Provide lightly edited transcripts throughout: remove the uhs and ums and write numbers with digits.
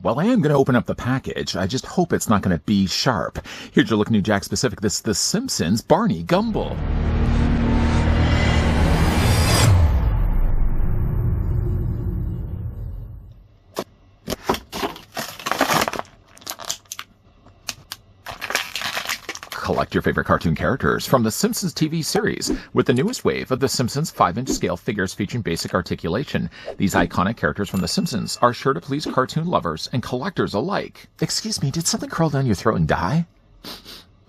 Well, I am going to open up the package. I just hope it's not going to be sharp. Here's your look new Jakks specific. This is The Simpsons Barney Gumble. Collect your favorite cartoon characters from the Simpsons TV series with the newest wave of the Simpsons 5-inch scale figures featuring basic articulation. These iconic characters from the Simpsons are sure to please cartoon lovers and collectors alike. Excuse me, did something crawl down your throat and die?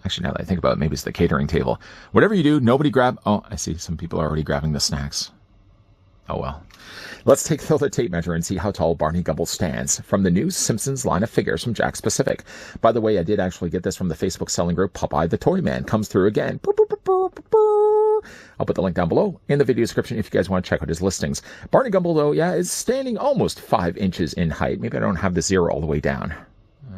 Actually, now that I think about it, maybe it's the catering table. Whatever you do, nobody grab... Oh, I see some people are already grabbing the snacks. Oh well. Let's take the tape measure and see how tall Barney Gumble stands from the new Simpsons line of figures from Jakks Pacific. By the way, I did actually get this from the Facebook selling group Popeye the Toy Man. Comes through again. I'll put the link down below in the video description if you guys want to check out his listings. Barney Gumble, though, yeah, is standing almost 5 inches in height. Maybe I don't have the 0 all the way down.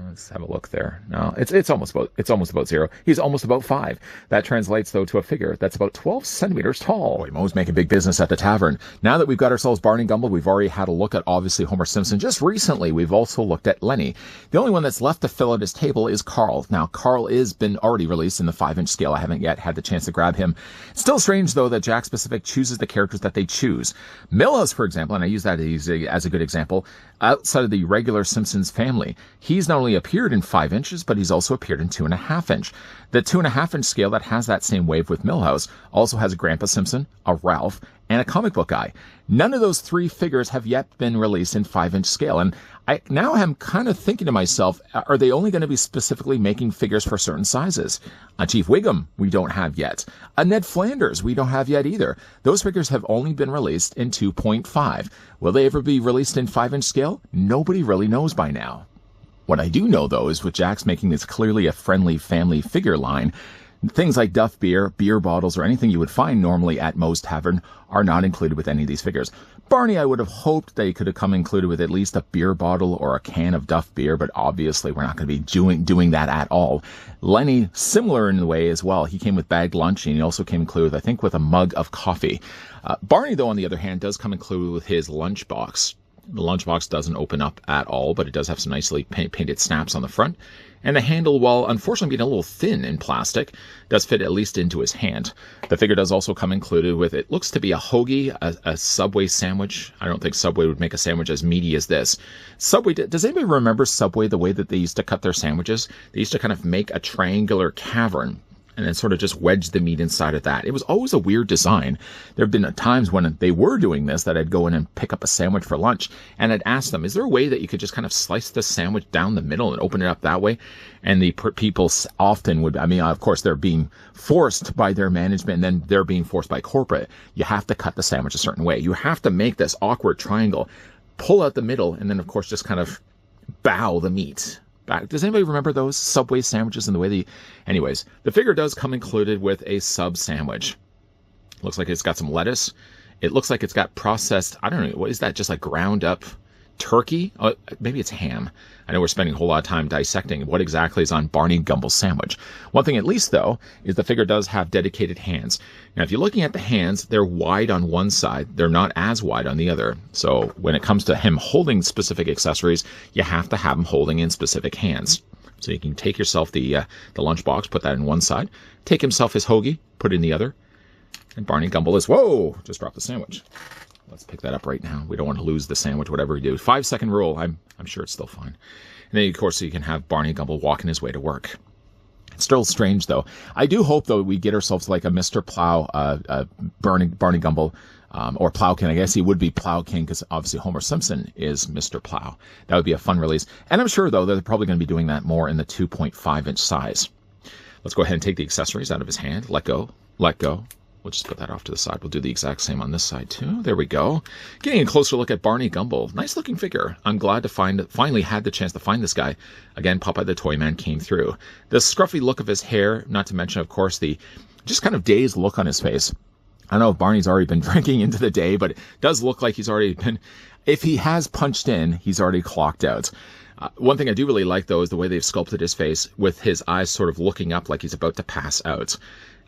Let's have a look there. No, it's almost about 0. He's almost about 5. That translates though to a figure that's about 12 centimeters tall. Boy, Mo's making big business at the tavern. Now that we've got ourselves Barney Gumble, we've already had a look at obviously Homer Simpson. Just recently, we've also looked at Lenny. The only one that's left to fill out his table is Carl. Now, Carl is been already released in the 5-inch scale. I haven't yet had the chance to grab him. Still strange though that Jakks Pacific chooses the characters that they choose. Milhouse, for example, and I use that as a good example. Outside of the regular Simpsons family, he's not only appeared in 5 inches, but he's also appeared in 2.5 inch. The 2.5 inch scale that has that same wave with Milhouse also has a Grandpa Simpson, a Ralph, and a comic book guy. None of those 3 figures have yet been released in 5-inch scale. And I now am kind of thinking to myself, are they only going to be specifically making figures for certain sizes? A Chief Wiggum, we don't have yet. A Ned Flanders, we don't have yet either. Those figures have only been released in 2.5. Will they ever be released in 5-inch scale? Nobody really knows by now. What I do know, though, is with Jakks making this clearly a friendly family figure line, things like Duff beer, beer bottles, or anything you would find normally at Mo's Tavern are not included with any of these figures. Barney, I would have hoped they could have come included with at least a beer bottle or a can of Duff beer, but obviously we're not going to be doing that at all. Lenny, similar in the way as well. He came with bagged lunch, and he also came included, I think, with a mug of coffee. Barney, though, on the other hand, does come included with his lunchbox. The lunchbox doesn't open up at all, but it does have some nicely painted snaps on the front. And the handle, while unfortunately being a little thin in plastic, does fit at least into his hand. The figure does also come included with, it looks to be a hoagie, a Subway sandwich. I don't think Subway would make a sandwich as meaty as this. Subway, does anybody remember Subway, the way that they used to cut their sandwiches? They used to kind of make a triangular cavern and then sort of just wedge the meat inside of that. It was always a weird design. There have been times when they were doing this that I'd go in and pick up a sandwich for lunch, and I'd ask them, is there a way that you could just kind of slice the sandwich down the middle and open it up that way? And the people often would, I mean, of course, they're being forced by their management, and then they're being forced by corporate. You have to cut the sandwich a certain way. You have to make this awkward triangle, pull out the middle, and then, of course, just kind of bow the meat back. Does anybody remember those Subway sandwiches and the way they... Anyways, the figure does come included with a sub sandwich. Looks like it's got some lettuce. It looks like it's got processed, I don't know, what is that? Just like ground up turkey? Oh, maybe it's ham. I know we're spending a whole lot of time dissecting what exactly is on Barney Gumble's sandwich. One thing at least, though, is the figure does have dedicated hands. Now, if you're looking at the hands, they're wide on one side. They're not as wide on the other. So when it comes to him holding specific accessories, you have to have him holding in specific hands. So you can take yourself the lunchbox, put that in one side, take himself his hoagie, put it in the other, and Barney Gumble is, whoa, just dropped the sandwich. Let's pick that up right now. We don't want to lose the sandwich, whatever we do. 5-second rule. I'm sure it's still fine. And then, of course, you can have Barney Gumble walking his way to work. It's still strange, though. I do hope, though, we get ourselves like a Mr. Plow, Barney Gumble, or Plow King. I guess he would be Plow King because obviously Homer Simpson is Mr. Plow. That would be a fun release. And I'm sure, though, they're probably going to be doing that more in the 2.5-inch size. Let's go ahead and take the accessories out of his hand. Let go. Let go. We'll just put that off to the side. We'll do the exact same on this side, too. There we go. Getting a closer look at Barney Gumble. Nice-looking figure. I'm glad to finally had the chance to find this guy. Again, Popeye the Toy Man came through. The scruffy look of his hair, not to mention, of course, the just kind of dazed look on his face. I don't know if Barney's already been drinking into the day, but it does look like he's already been... If he has punched in, he's already clocked out. One thing I do really like, though, is the way they've sculpted his face with his eyes sort of looking up like he's about to pass out.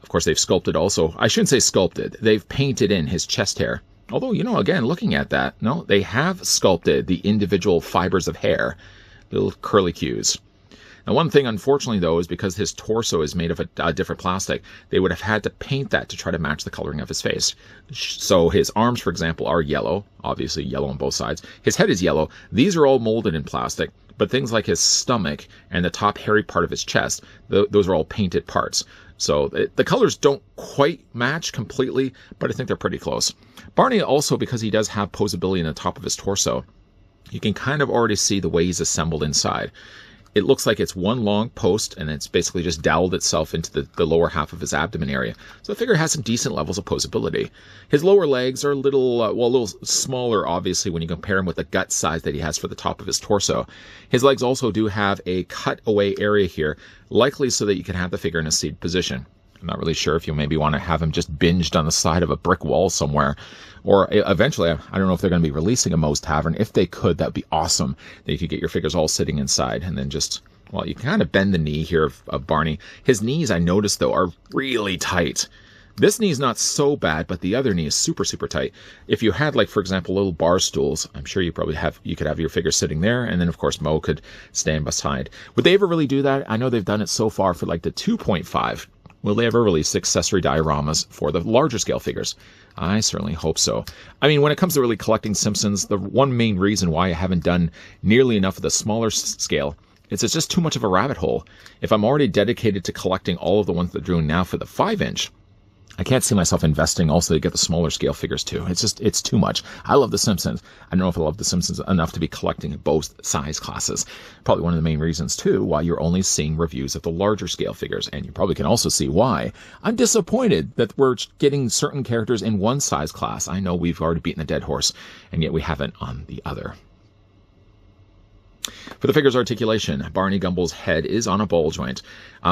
Of course, they've sculpted also, I shouldn't say sculpted, they've painted in his chest hair. Although, you know, again, looking at that, no, they have sculpted the individual fibers of hair little curly cues. Now, one thing, unfortunately, though, is because his torso is made of a different plastic, they would have had to paint that to try to match the coloring of his face. So his arms, for example, are yellow, obviously yellow on both sides. His head is yellow. These are all molded in plastic, but things like his stomach and the top hairy part of his chest, those are all painted parts. So the colors don't quite match completely, but I think they're pretty close. Barney also, because he does have posability in the top of his torso, you can kind of already see the way he's assembled inside. It looks like it's one long post, and it's basically just doweled itself into the lower half of his abdomen area. So the figure has some decent levels of posability. His lower legs are a little smaller, obviously, when you compare him with the gut size that he has for the top of his torso. His legs also do have a cut-away area here, likely so that you can have the figure in a seated position. I'm not really sure if you maybe want to have him just binged on the side of a brick wall somewhere. Or eventually, I don't know if they're going to be releasing a Moe's Tavern. If they could, that would be awesome. That you could get your figures all sitting inside and then just, well, you can kind of bend the knee here of Barney. His knees, I noticed, though, are really tight. This knee is not so bad, but the other knee is super, super tight. If you had, like, for example, little bar stools, I'm sure you could have your figure sitting there, and then, of course, Moe could stand beside. Would they ever really do that? I know they've done it so far for, like, the 2.5. Will they ever release accessory dioramas for the larger scale figures? I certainly hope so. I mean, when it comes to really collecting Simpsons, the one main reason why I haven't done nearly enough of the smaller scale is it's just too much of a rabbit hole. If I'm already dedicated to collecting all of the ones that they're doing now for the 5-inch, I can't see myself investing also to get the smaller scale figures too. It's too much. I love The Simpsons. I don't know if I love The Simpsons enough to be collecting both size classes. Probably one of the main reasons too why you're only seeing reviews of the larger scale figures. And you probably can also see why I'm disappointed that we're getting certain characters in one size class. I know we've already beaten a dead horse, and yet we haven't on the other. For the figure's articulation, Barney Gumble's head is on a ball joint.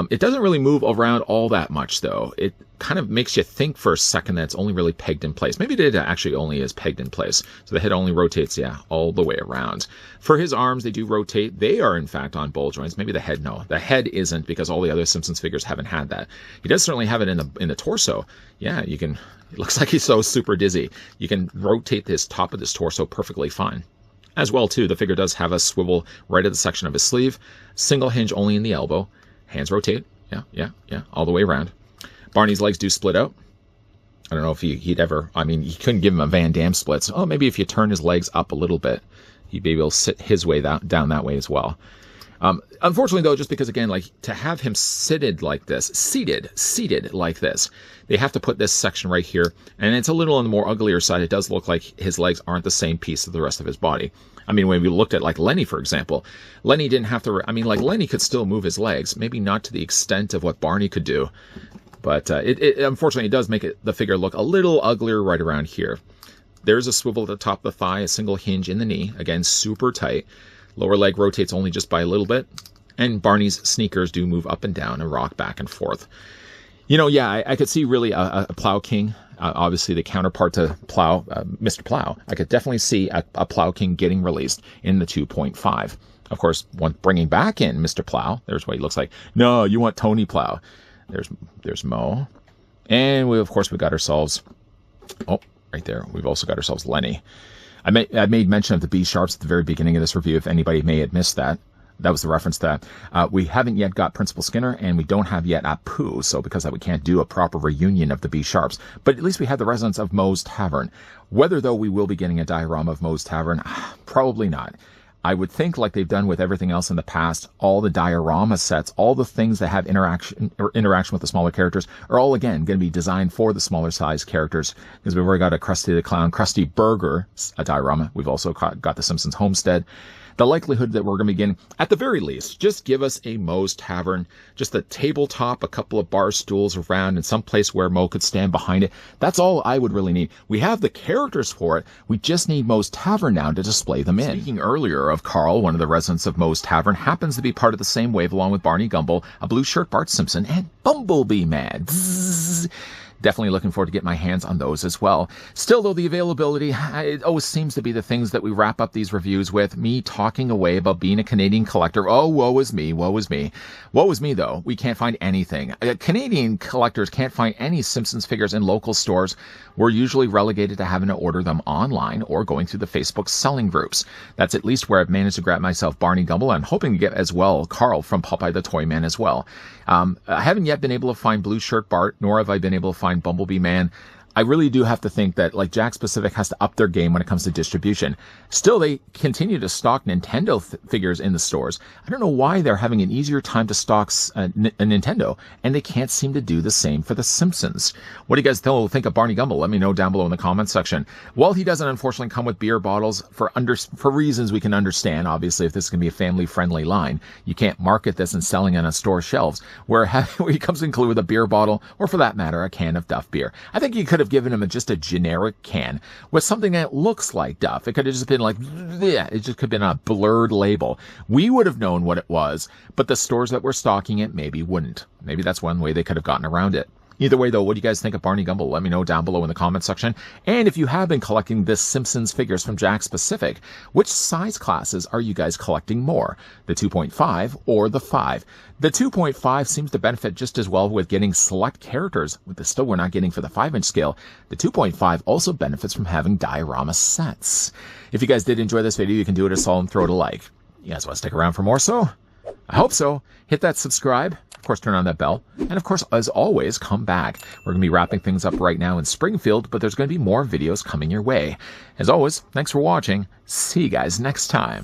It doesn't really move around all that much, though. It kind of makes you think for a second that it's only really pegged in place. Maybe it actually only is pegged in place. So the head only rotates, all the way around. For his arms, they do rotate. They are, in fact, on ball joints. Maybe the head, no. The head isn't, because all the other Simpsons figures haven't had that. He does certainly have it in the torso. Yeah, you can. It looks like he's so super dizzy. You can rotate this top of this torso perfectly fine. As well, too, the figure does have a swivel right at the section of his sleeve. Single hinge only in the elbow. Hands rotate. Yeah, all the way around. Barney's legs do split out. I don't know if he'd ever... I mean, you couldn't give him a Van Damme split. Oh, maybe if you turn his legs up a little bit, he'd be able to sit his way down that way as well. Unfortunately, though, just because, again, like, to have him seated like this, they have to put this section right here, and it's a little on the more uglier side. It does look like his legs aren't the same piece of the rest of his body. I mean, when we looked at, like, Lenny, for example, Lenny didn't have to... I mean, like, Lenny could still move his legs, maybe not to the extent of what Barney could do, but unfortunately, it does make the figure look a little uglier right around here. There's a swivel at the top of the thigh, a single hinge in the knee, again, super tight. Lower leg rotates only just by a little bit. And Barney's sneakers do move up and down and rock back and forth. You know, yeah, I could see really a Plow King, obviously the counterpart to Plow, Mr. Plow. I could definitely see a Plow King getting released in the 2.5. Of course, bringing back in Mr. Plow, there's what he looks like. No, you want Tony Plow. There's Moe. And we got ourselves, oh, right there, we've also got ourselves Lenny. I made mention of the B sharps at the very beginning of this review, if anybody may have missed that. That was the reference to that. We haven't yet got Principal Skinner, and we don't have yet Apu, so because of that, we can't do a proper reunion of the B sharps. But at least we have the residents of Moe's Tavern. Whether, though, we will be getting a diorama of Moe's Tavern, probably not. I would think, like they've done with everything else in the past, all the diorama sets, all the things that have interaction with the smaller characters are all, again, going to be designed for the smaller size characters, because we've already got a Krusty the Clown, Krusty Burger, a diorama. We've also got the Simpsons Homestead. The likelihood that we're going to begin, at the very least, just give us a Moe's Tavern, just a tabletop, a couple of bar stools around, and some place where Moe could stand behind it. That's all I would really need. We have the characters for it. We just need Moe's Tavern now to display them in. Speaking earlier of Carl, one of the residents of Moe's Tavern, happens to be part of the same wave along with Barney Gumble, a blue shirt Bart Simpson, and Bumblebee Man. Bzzz. Definitely looking forward to get my hands on those as well. Still, though, the availability, it always seems to be the things that we wrap up these reviews with. Me talking away about being a Canadian collector. Oh, woe is me, woe is me. Woe is me, though. We can't find anything. Canadian collectors can't find any Simpsons figures in local stores. We're usually relegated to having to order them online or going through the Facebook selling groups. That's at least where I've managed to grab myself Barney Gumble. I'm hoping to get as well Carl from Popeye the Toy Man as well. I haven't yet been able to find Blue Shirt Bart, nor have I been able to find Bumblebee Man. I really do have to think that like Jakks Pacific has to up their game when it comes to distribution. Still, they continue to stock Nintendo figures in the stores. I don't know why they're having an easier time to stock a Nintendo, and they can't seem to do the same for the Simpsons. What do you guys think of Barney Gumble? Let me know down below in the comments section. Well, he doesn't unfortunately come with beer bottles for reasons we can understand. Obviously, if this is going to be a family-friendly line, you can't market this and selling it on store shelves where he comes included with a beer bottle or, for that matter, a can of Duff beer. I think you could have given him just a generic can with something that looks like Duff. It could have just been like, yeah, it just could have been a blurred label. We would have known what it was, but the stores that were stocking it maybe wouldn't. Maybe that's one way they could have gotten around it. Either way, though, what do you guys think of Barney Gumble? Let me know down below in the comments section. And if you have been collecting this Simpsons figures from Jakks Pacific, which size classes are you guys collecting more? The 2.5 or the 5? The 2.5 seems to benefit just as well with getting select characters, with the still we're not getting for the 5-inch scale. The 2.5 also benefits from having diorama sets. If you guys did enjoy this video, you can do it a solid and throw it a like. You guys want to stick around for more so? I hope so. Hit that subscribe. Of course, turn on that bell. And of course, as always, come back. We're going to be wrapping things up right now in Springfield, but there's going to be more videos coming your way. As always, thanks for watching. See you guys next time.